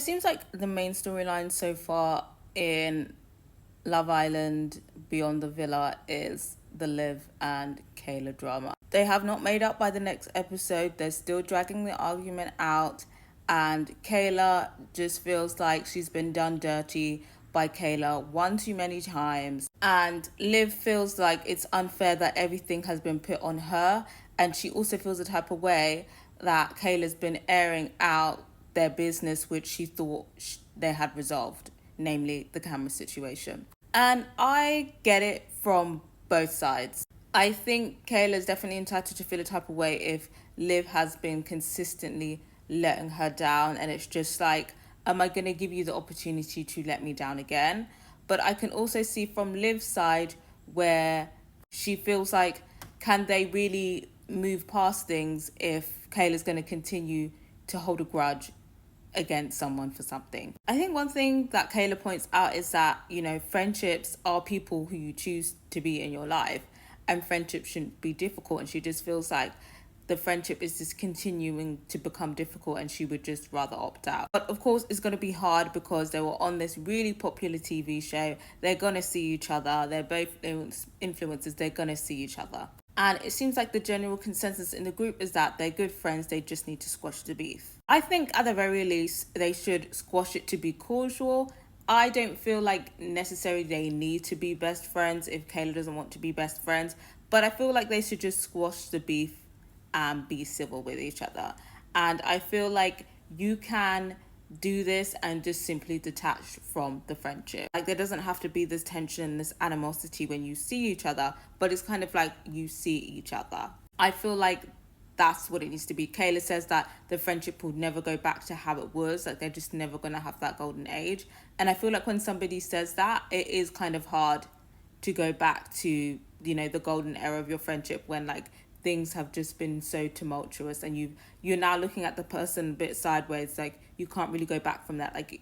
it seems like the main storyline so far in Love Island Beyond the Villa is the Liv and Kaylor drama. They have not made up by the next episode. They're still dragging the argument out, and Kaylor just feels like she's been done dirty by Kaylor one too many times. And Liv feels like it's unfair that everything has been put on her, and she also feels the type of way that Kaylor's been airing out their business, which she thought they had resolved, namely the camera situation. And I get it from both sides. I think Kaylor's definitely entitled to feel a type of way if Liv has been consistently letting her down, and it's just like, am I going to give you the opportunity to let me down again? But I can also see from Liv's side where she feels like, can they really move past things if Kaylor's going to continue to hold a grudge against someone for something? I think one thing that Kaylor points out is that, friendships are people who you choose to be in your life, and friendship shouldn't be difficult. And she just feels like the friendship is just continuing to become difficult, and she would just rather opt out. But of course, it's going to be hard because they were on this really popular TV show. They're going to see each other. They're both influencers. They're going to see each other. And it seems like the general consensus in the group is that they're good friends. They just need to squash the beef. I think at the very least, they should squash it to be cordial. I don't feel like necessarily they need to be best friends if Kaylor doesn't want to be best friends. But I feel like they should just squash the beef and be civil with each other. And I feel like you can do this and just simply detach from the friendship. Like, there doesn't have to be this tension, this animosity when you see each other, but it's kind of like you see each other. I feel like that's what it needs to be. Kaylor says that the friendship will never go back to how it was. Like, they're just never going to have that golden age. And I feel like when somebody says that, it is kind of hard to go back to, the golden era of your friendship when, like, things have just been so tumultuous, and you're now looking at the person a bit sideways. Like, you can't really go back from that. Like,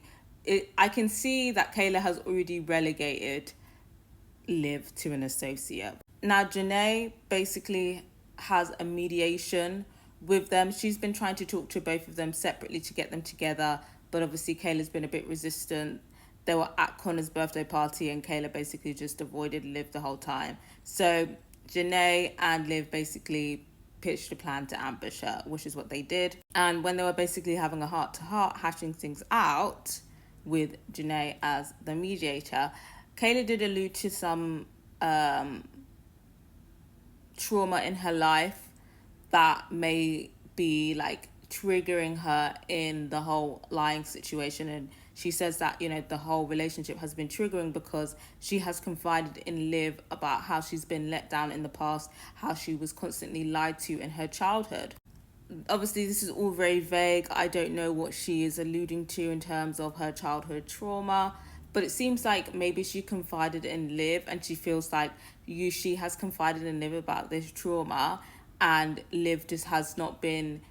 I can see that Kaylor has already relegated Liv to an associate. Now, Janae basically has a mediation with them. She's been trying to talk to both of them separately to get them together, but obviously Kaylor's been a bit resistant. They were at Connor's birthday party, and Kaylor basically just avoided Liv the whole time. So Janae and Liv basically pitched a plan to ambush her, which is what they did. And when they were basically having a heart-to-heart, hashing things out with Janae as the mediator, Kaylor did allude to some trauma in her life that may be like triggering her in the whole lying situation. And she says that, the whole relationship has been triggering because she has confided in Liv about how she's been let down in the past, how she was constantly lied to in her childhood. Obviously, this is all very vague. I don't know what she is alluding to in terms of her childhood trauma, but it seems like maybe she confided in Liv, and she feels like she has confided in Liv about this trauma, and Liv just has not been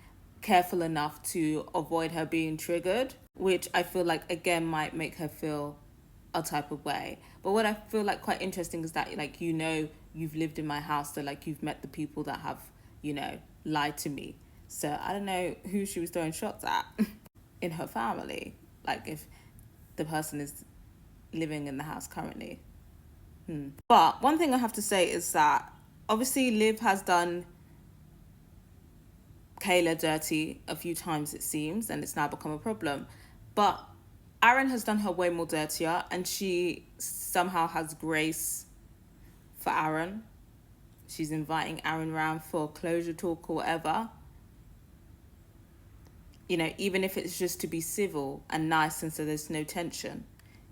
careful enough to avoid her being triggered, which I feel like, again, might make her feel a type of way. But what I feel like quite interesting is that, like, you've lived in my house, so, like, you've met the people that have, lied to me. So I don't know who she was throwing shots at in her family, like if the person is living in the house currently. But one thing I have to say is that obviously Liv has done Kaylor dirty a few times, it seems, and it's now become a problem. But Aaron has done her way more dirtier, and she somehow has grace for Aaron. She's inviting Aaron round for closure talk or whatever. Even if it's just to be civil and nice and so there's no tension.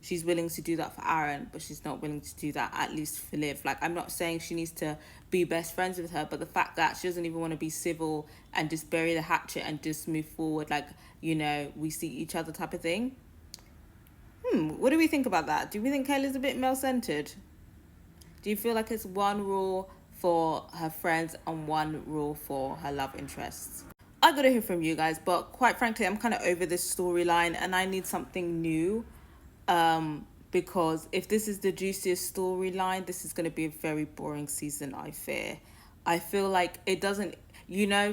She's willing to do that for Aaron, but she's not willing to do that, at least for Liv. Like, I'm not saying she needs to be best friends with her, but the fact that she doesn't even want to be civil and just bury the hatchet and just move forward, like, we see each other type of thing. What do we think about that? Do we think Kaylor's a bit male-centered? Do you feel like it's one rule for her friends and one rule for her love interests? I gotta hear from you guys, but quite frankly, I'm kind of over this storyline and I need something new. Because if this is the juiciest storyline, this is going to be a very boring season, I fear. I feel like it doesn't,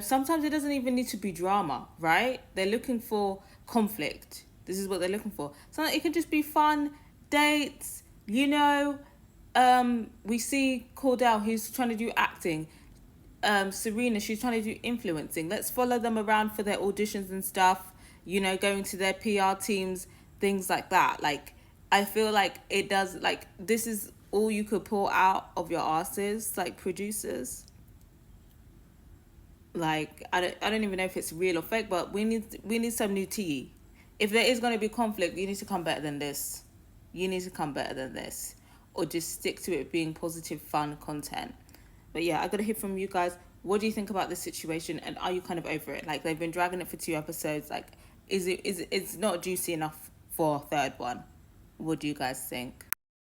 sometimes it doesn't even need to be drama, right? They're looking for conflict. This is what they're looking for. So it can just be fun dates. We see Cordell, who's trying to do acting. Serena, she's trying to do influencing. Let's follow them around for their auditions and stuff. Going to their PR teams, things like that. Like, I feel like it does. Like, this is all you could pull out of your asses, like producers. Like, I don't even know if it's real or fake, but we need some new tea. If there is going to be conflict, you need to come better than this. You need to come better than this, or just stick to it being positive, fun content. But yeah, I gotta hear from you guys. What do you think about this situation, and are you kind of over it? Like, they've been dragging it for 2 episodes. Like, is it's not juicy enough for a third one? What do you guys think?